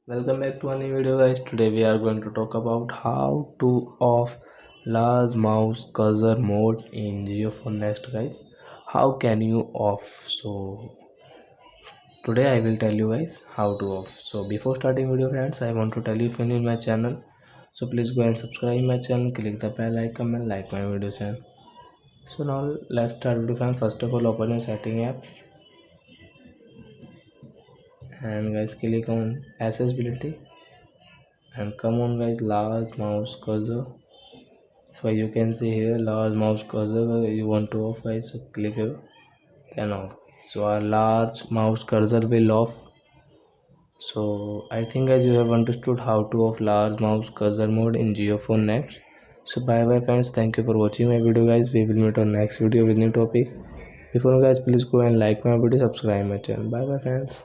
Welcome back to a new video, guys. Today we are going to talk about how to off large mouse cursor mode in geophone next, guys. How can you off? So today I will tell you guys how to off. So before starting video, friends, I want to tell you if you're new in my channel, so please go and subscribe my channel, click the bell icon and like my video channel. So now let's start video, friends. First of all, open your setting app and guys click on accessibility and come on guys, large mouse cursor. So you can see here large mouse cursor you want to off, guys, so click here, then off. So our large mouse cursor will off. So I think guys you have understood how to off large mouse cursor mode in geophone next. So bye bye friends, thank you for watching my video, guys. We will meet on next video with new topic. Before guys, please go and like my video, subscribe my channel. Bye bye friends.